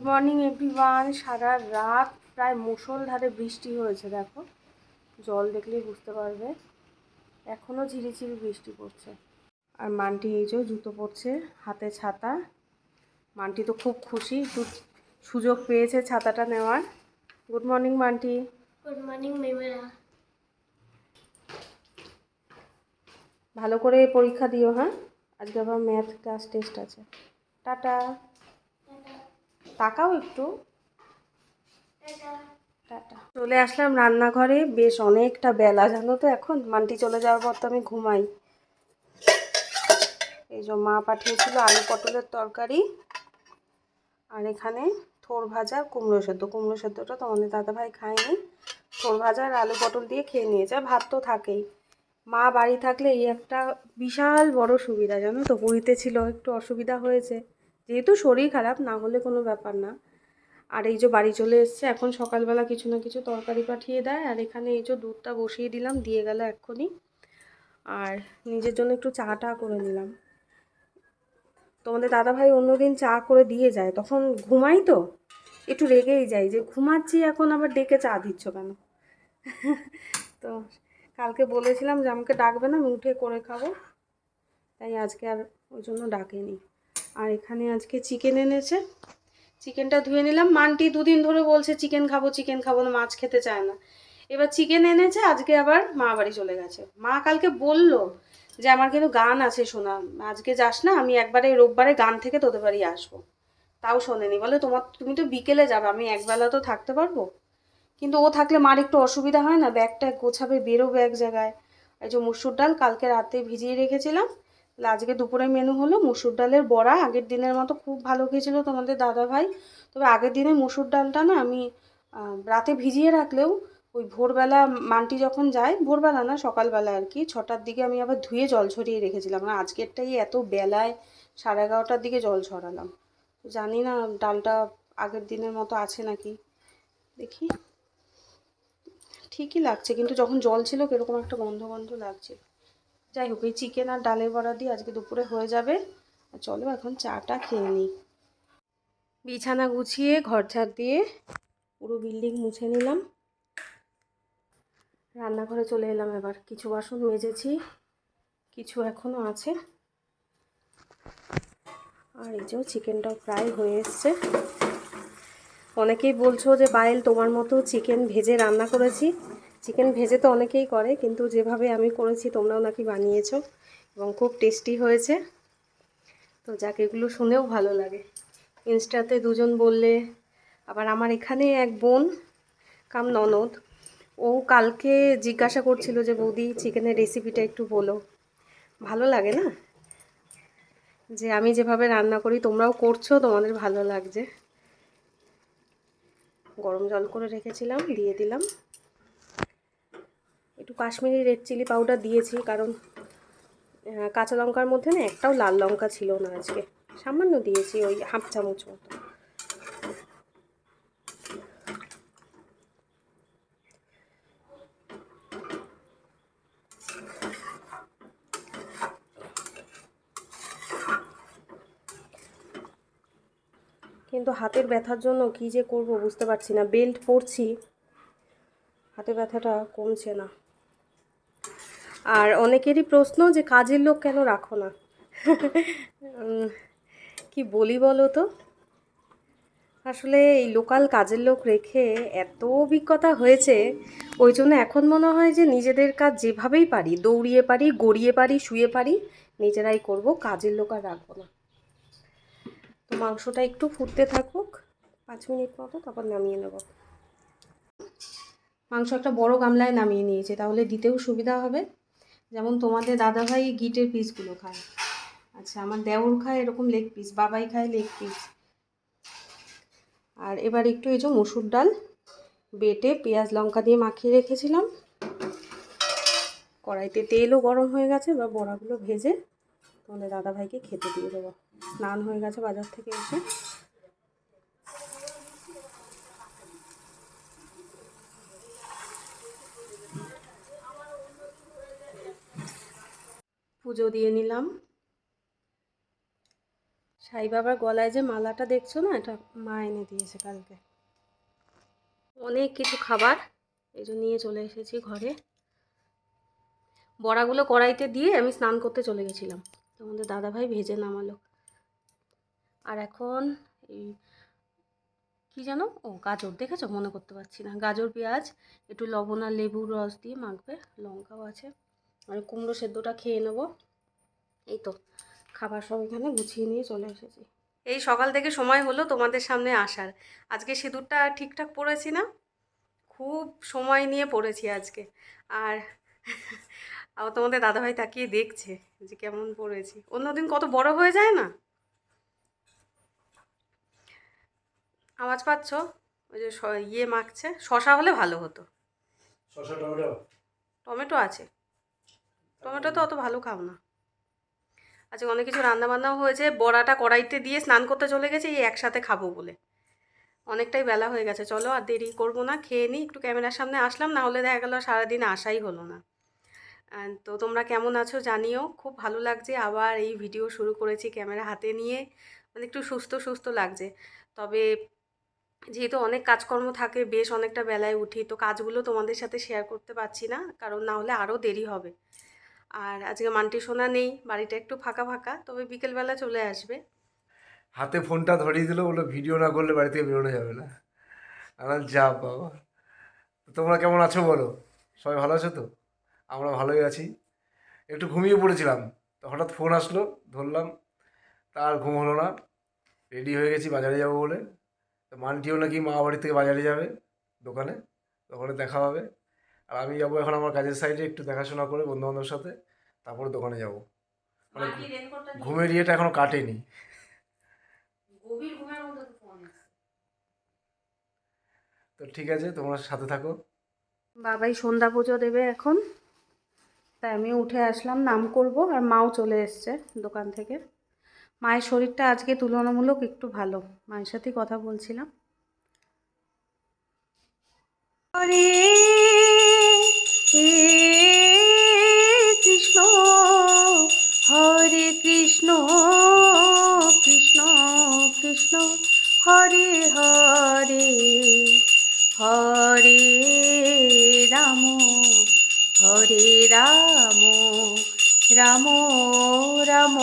Morning everyone. সারা রাত প্রায় মুষলধারে বৃষ্টি হয়েছে, দেখো জল দেখলেই বুঝতে পারবে। এখনও ঝিরিঝিরি বৃষ্টি পড়ছে। আর মান্টি এই যে জুতো পরছে, হাতে ছাতা। মান্টি তো খুব খুশি, সুযোগ পেয়েছে ছাতাটা নেওয়ার। Good morning Manti. Good morning মেমেরা। ভালো করে পরীক্ষা দিও, হ্যাঁ? আজকে আবার ম্যাথ ক্লাস টেস্ট আছে। টাটা। তাকাও একটু। টাটা। চলে আসলাম রান্নাঘরে। বেশ অনেকটা বেলা, জানো তো। এখন মান্টি চলে যাওয়ার পর তো আমি ঘুমাই। এই যে মা পাঠিয়েছিল আলু পটলের তরকারি, আর এখানে থোর ভাজা, কুমড়ো সেদ্ধ। কুমড়ো সেদ্ধটা তোমাদের দাদাভাই খায়নি, থোর ভাজা আর আলু পটল দিয়ে খেয়ে নিয়েছে। ভাত তো থাকেই। মা বাড়ি থাকলে এই একটা বিশাল বড় সুবিধা, জানো তো। পুরীতে ছিল, একটু অসুবিধা হয়েছে, যেহেতু শরীর খারাপ, না হলে কোনো ব্যাপার না। আর এই যে বাড়ি চলে এসছে, এখন সকালবেলা কিছু না কিছু তরকারি পাঠিয়ে দেয়। আর এখানে এই যে দুধটা বসিয়ে দিলাম, দিয়ে গেল এক্ষুনি। আর নিজের জন্য একটু চাটা করে নিলাম। তোমাদের দাদাভাই অন্যদিন চা করে দিয়ে যায়, তখন ঘুমাই তো, একটু রেগেই যাই যে ঘুমাচ্ছি, এখন আবার ডেকে চা দিচ্ছ কেন। তো কালকে বলেছিলাম যে আমাকে ডাকবে না, আমি উঠে করে খাবো, তাই আজকে আর ওই জন্য ডাকেনি। আর এখানে আজকে চিকেন এনেছে, চিকেনটা ধুয়ে নিলাম। মান্টি দুদিন ধরে বলছে চিকেন খাবো চিকেন খাবো, না মাছ খেতে চায় না। এবার চিকেন এনেছে, আজকে আবার মা বাড়ি চলে গেছে। মা কালকে বলল যে আমার কিন্তু গান আছে শোনা, আজকে যাস না, আমি একবারে রোববারে গান থেকে তোদের বাড়ি আসবো। তাও শোনেনি, বলে তুমি তো বিকেলে যাবে, আমি একবেলা তো থাকতে পারবো। কিন্তু ও থাকলে মার একটু অসুবিধা হয় না, ব্যাগটা গোছাবে, বেরোবে এক জায়গায়। এই যে মুসুর ডাল কালকে রাতে ভিজিয়ে রেখেছিলাম, আজকে দুপুরে মেনু হলো মুসুর ডালের বড়া। আগের দিনের মতো খুব ভালো খেয়েছিল তোমাদের দাদাভাই। তবে আগের দিনে মুসুর ডালটা না আমি রাতে ভিজিয়ে রাখলেও ওই ভোরবেলা মান্টি যখন যায়, ভোরবেলা না সকালবেলা আর কি, 6টার দিকে আমি আবার ধুয়ে জল ছড়িয়ে রেখেছিলাম। আর আজকেরটাই এত বেলায় 11:30টার দিকে জল ছড়ালাম। জানি না ডালটা আগের দিনের মতো আছে নাকি, দেখি। ঠিকই লাগছে, কিন্তু যখন জল ছিল কীরকম একটা গন্ধ গন্ধ লাগছে। যাই হোক, এই চিকেন আর ডালের বড়া দিয়ে আজকে দুপুরে হয়ে যাবে। আর চলো এখন চাটা খেয়ে নিই। বিছানা গুছিয়ে ঘর ঝাড় দিয়ে পুরো বিল্ডিং মুছে নিলাম। রান্নাঘরে চলে এলাম। এবার কিছু বাসন মেজেছি, কিছু এখনও আছে। আর এই যে চিকেনটাও প্রায় হয়ে এসছে। অনেকেই বলছো যে পায়েল তোমার মতো চিকেন ভেজে রান্না করেছি। চিকেন ভেজে তো অনেকেই করে, কিন্তু যেভাবে আমি করেছি তোমরাও নাকি বানিয়েছো এবং খুব টেস্টি হয়েছে। তো যাক, এগুলো শুনেও ভালো লাগে। ইনস্টাতে দুজন বললে, আবার আমার এখানে এক বোন কাম ননদ, ও কালকে জিজ্ঞাসা করছিল যে বৌদি চিকেনের রেসিপিটা একটু বলো। ভালো লাগে না যে আমি যেভাবে রান্না করি তোমরাও করছো, তোমাদের ভালো লাগছে। গরম জল করে রেখেছিলাম, দিয়ে দিলাম। একটু কাশ্মীরি রেড চিলি পাউডার দিয়েছি, কারণ কাঁচা লঙ্কার মধ্যে না একটাও লাল লঙ্কা ছিল না আজকে। সামান্য দিয়েছি, ওই হাফ চামচ মতো। কিন্তু হাতের ব্যথার জন্য কী যে করব বুঝতে পারছি না। বেল্ট পরছি, হাতে ব্যথাটা কমছে না। আর অনেকেরই প্রশ্ন যে কাজের লোক কেন রাখো না। কি বলি বলো তো, আসলে এই লোকাল কাজের লোক রেখে এত অভিজ্ঞতা হয়েছে, ওই জন্য এখন মনে হয় যে নিজেদের কাজ যেভাবেই পারি, দৌড়িয়ে পারি, গড়িয়ে পারি, শুয়ে পারি, নিজেরাই করব, কাজের লোক আর রাখবো না। তো মাংসটা একটু ফুটতে থাকুক 5 মিনিট মতো, তারপর নামিয়ে নেব। মাংস একটা বড় গামলায় নামিয়ে নিয়েছে, তাহলে দিতেও সুবিধা হবে। যেমন তোমাদের দাদাভাই গিটের পিসগুলো খায়, আচ্ছা আমার দেওর খায় এরকম লেগ পিস, বাবাই খায় লেগ পিস। আর এবার একটু এই যে মসুর ডাল বেটে পেঁয়াজ লঙ্কা দিয়ে মাখিয়ে রেখেছিলাম। কড়াইতে তেলও গরম হয়ে গেছে, এবার বড়াগুলো ভেজে তোমাদের দাদাভাইকে খেতে দিয়ে দেবো। স্নান হয়ে গেছে বাজার থেকে এসে। পুজো দিয়ে নিলাম, সাই বাবার গলায় যে মালাটা দেখছো না, এটা মা এনে দিয়েছে কালকে। অনেক কিছু খাবার এই জন্য নিয়ে চলে এসেছি ঘরে। বড়াগুলো কড়াইতে দিয়ে আমি স্নান করতে চলে গেছিলাম, তোমাদের দাদাভাই ভেজে নামালো। আর এখন এই কী জানো, ও গাজর, দেখেছো? মনে করতে পারছি না। গাজর পেঁয়াজ একটু লবণ আর লেবুর রস দিয়ে মাখবে, লঙ্কাও আছে। আর কুমড়ো সেদ্ধটা খেয়ে নেবো। এই তো খাবার সব এখানে গুছিয়ে নিয়ে চলে এসেছি। এই সকাল থেকে সময় হলো তোমাদের সামনে আসার। আজকে সিঁদুরটা ঠিকঠাক পরেছি না, খুব সময় নিয়ে পড়েছি আজকে। আর আবার তোমাদের দাদাভাই তাকিয়ে দেখছে যে কেমন পড়েছি। অন্যদিন কত বড় হয়ে যায় না। আওয়াজ পাচ্ছ? ওই যে ইয়ে মাখছে। শশা হলে ভালো হতো। শশা টমেটো টমেটো আছে, টমেটো তো অত ভালো খাও না। আজকে অনেক কিছু রান্নাবান্নাও হয়েছে। বড়াটা কড়াইতে দিয়ে স্নান করতে চলে গেছে এই একসাথে খাবো বলে। অনেকটাই বেলা হয়ে গেছে, চলো আর দেরি করবো না, খেয়ে নিই। একটু ক্যামেরার সামনে আসলাম, না হলে দেখা গেলো সারাদিন আসাই হলো না। তো তোমরা কেমন আছো জানিও। খুব ভালো লাগছে আবার এই ভিডিও শুরু করেছি ক্যামেরা হাতে নিয়ে, মানে একটু সুস্থ সুস্থ লাগছে। তবে যেহেতু অনেক কাজকর্ম থাকে, বেশ অনেকটা বেলায় উঠি, তো কাজগুলো তোমাদের সাথে শেয়ার করতে পারছি না, কারণ না হলে আরও দেরি হবে। আর আজকে মান্টি সোনা নেই, বাড়িটা একটু ফাঁকা ফাঁকা, তবে বিকেলবেলা চলে আসবে। হাতে ফোনটা ধরিয়ে দিল, বললো ভিডিও না করলে বাড়ি থেকে বেরোনো যাবে না। আমার যা বাবা। তোমরা কেমন আছো বলো? সবাই ভালো আছো তো? আমরা ভালোই আছি। একটু ঘুমিয়ে পড়েছিলাম, তো হঠাৎ ফোন আসলো, ধরলাম। তার ঘুম হলো না। রেডি হয়ে গেছি বাজারে যাবো বলে। তো মানটিও নাকি মা বাড়ি থেকে বাজারে যাবে দোকানে, দোকানে দেখা হবে। আর আমি যাবো এখন আমার কাজের সাইডে একটু দেখাশোনা করে বন্ধুবান্ধবের সাথে, তারপরে দোকানে যাবো। মানে ঘুমের ইয়েটা এখনো কাটেনি। তো ঠিক আছে, তোমরা সাথে থাকো। বাবাই সন্ধ্যা পুজো দেবে এখন, তাই আমি উঠে আসলাম, নাম করব। আর মাও চলে এসছে দোকান থেকে। মায়ের শরীরটা আজকে তুলনামূলক একটু ভালো, মায়ের সাথেই কথা বলছিলাম। হরে কৃষ্ণ, হরে কৃষ্ণ, কৃষ্ণ কৃষ্ণ হরে হরে, হরে রাম, হরে রাম, রাম রাম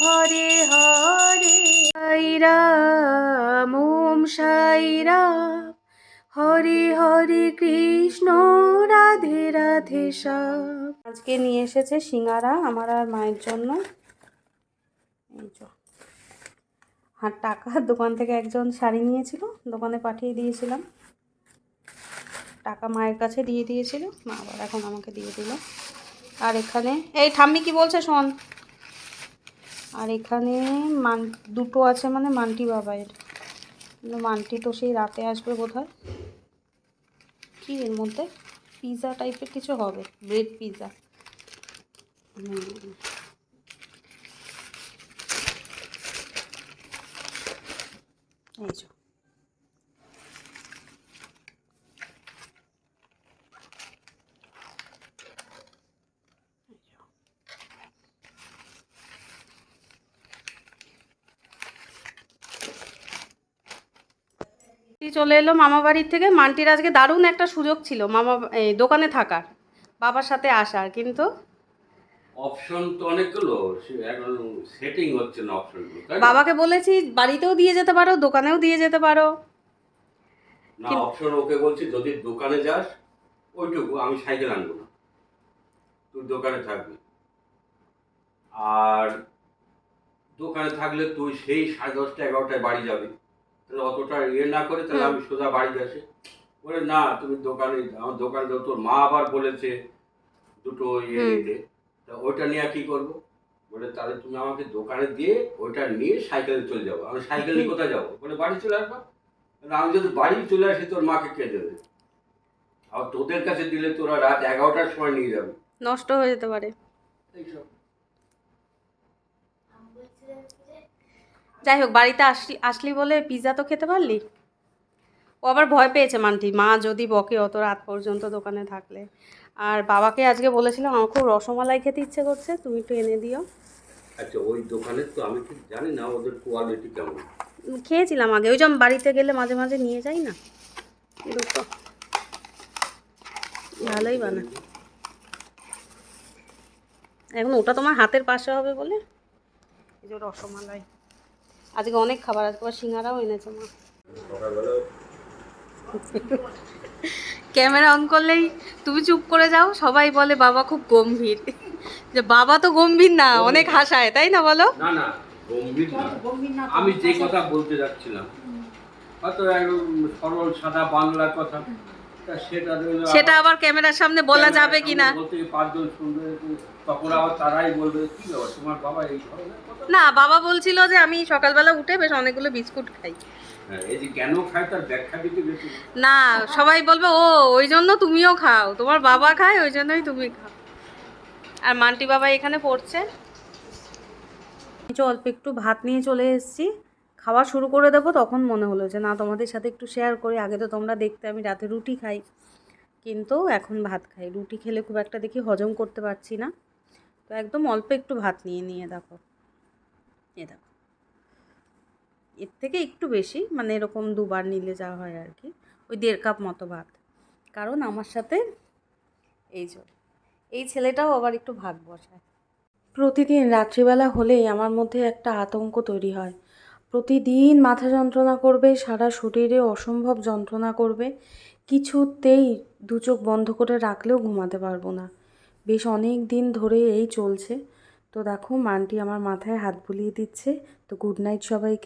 হরে হরে। সাই রাম, ওম সাই রাম, হরে হরে কৃষ্ণ, রাধে রাধে শ্যাম। আজকে নিয়ে এসেছে সিঙ্গারা আমার আর মায়ের জন্য। এই যে টাকা দোকান থেকে একজন শাড়ি নিয়েছিল, দোকানে পাঠিয়ে দিয়েছিলাম, টাকা মায়ের কাছে দিয়ে দিয়েছিল, মা আবার এখন আমাকে দিয়ে দিল। আর এখানে এই ঠাম্মি কি বলছে শোন। আর এখানে দুটো আছে, মানে মান্টি বাবাইয়ের, কিন্তু মান্টি তো সেই রাতে আসবে বোধহয়। কি এর মধ্যে পিৎজা টাইপের কিছু হবে, ব্রেড পিৎজা। এই যে চলে এলো মামা বাড়ির থেকে। মান্টির আজকে দারুণ একটা সুযোগ ছিল মামা এই দোকানে থাকার, বাবার সাথে আসার, কিন্তু অপশন তো অনেকগুলো, এখন সেটিং হচ্ছে না অপশনগুলো। বাবাকে বলেছি বাড়িতেও দিয়ে যেতে পারো, দোকানেও দিয়ে যেতে পারো। না অপশন ওকে বলছি, যদি দোকানে যাস ওইটুকু, আমি সাইকেল আনবো না, তুই দোকানে থাকবি। আর দোকানে থাকলে তুই সেই 10:30 11টায় বাড়ি যাবি, তাহলে অতটা ইয়ে না করে তাহলে আমি সোজা বাড়ি আসি। বলে না তুমি দোকানে, আমার দোকানে যাও, তোর মা আবার বলেছে দুটো ইয়ে নিতে, তা ওইটা নিয়ে কি করবো? বলে তাহলে তুমি আমাকে দোকানে দিয়ে ওইটা নিয়ে সাইকেলে চলে যাবো। আমি সাইকেল নিয়ে কোথায় যাবো? বলে বাড়ি চলে আসবো। আমি যদি বাড়ি চলে আসি তোর মাকে কে দেবে? আর তোদের কাছে দিলে তোরা রাত 11টার সময় নিয়ে যাবে, নষ্ট হয়ে যেতে পারে। এইসব। যাই হোক, বাড়িতে আসলি বলে পিৎজা তো খেতে পারলি। ও আবার ভয় পেয়েছে মান্টি, মা যদি বকে অত রাত পর্যন্ত দোকানে থাকলে। আর বাবাকে আজকে বলেছিলাম আমার খুব রসমালাই খেতে ইচ্ছে করছে, তুমি একটু এনে দিও। আচ্ছা ওই দোকানের তো আমি ঠিক জানি না ওদের কোয়ালিটি কেমন। খেয়েছিলাম আগে, ওই যে আমি বাড়িতে গেলে মাঝে মাঝে নিয়ে যাই না দুটো, ভালোই বানায়। এখন ওটা তোমার হাতের পাশে হবে বলে এই যে রসমালাই, আজকে অনেক খাবার, আজকে আবার সিঙ্গারাও এনেছে মা। সকালবেলা ক্যামেরা অন করলেই তুমি চুপ করে যাও, সবাই বলে বাবা খুব গম্ভীর, যে বাবা তো গম্ভীর না, অনেক হাসায়, তাই না বলো? না না গম্ভীর না, আমি যে কথা বলতে যাচ্ছিলাম হয়তো একদম সরল সাদা বাংলা কথা, তা সেটা রইলো সেটা আবার ক্যামেরার সামনে বলা যাবে কি না? বলতে 5 জন শুনবে, তখন আবার তারাই বলবে কি ব্যাপার তোমার বাবা এই ধরনের কথা। না, বাবা বলছিল যে আমি সকালবেলা উঠে বেশ অনেকগুলো বিস্কুট খাই। হ্যাঁ, এই যে কেন খায় তার ব্যাখ্যা দিতে গেছি। না, সবাই বলবে ও ওই জন্য তুমিও খাও, তোমার বাবা খায় ওই জন্যই তুমি খাও। আর মান্টি বাবা এখানে পড়ছে। কিছু অল্প একটু ভাত নিয়ে চলে এসেছি, খাওয়া শুরু করে দেবো, তখন মনে হলো যে না তোমাদের সাথে একটু শেয়ার করি। আগে তো তোমরা দেখতে আমি রাতে রুটি খাই, কিন্তু এখন ভাত খাই। রুটি খেলে খুব একটা দেখি হজম করতে পারছি না, তো একদম অল্প একটু ভাত নিয়ে দেখো, এ দেখো, এর থেকে একটু বেশি, মানে এরকম দুবার নিলে যা হয় আর কি, ওই 1.5 কাপ মতো ভাত। কারণ আমার সাথে এই ছেলেটাও আবার একটু ভাত বসায়। প্রতিদিন রাত্রিবেলা হলেই আমার মধ্যে একটা আতঙ্ক তৈরি হয়। প্রতিদিন মাথা যন্ত্রণা করবে, সারা শরীরে অসম্ভব যন্ত্রণা করবে, কিছুতেই দু চোখ বন্ধ করে রাখলেও ঘুমাতে পারবো না। বেশ অনেক দিন ধরে এই চলছে। তো দেখো মান্টি আমার মাথায় হাত বুলিয়ে দিচ্ছে। তো গুড নাইট সবাইকে।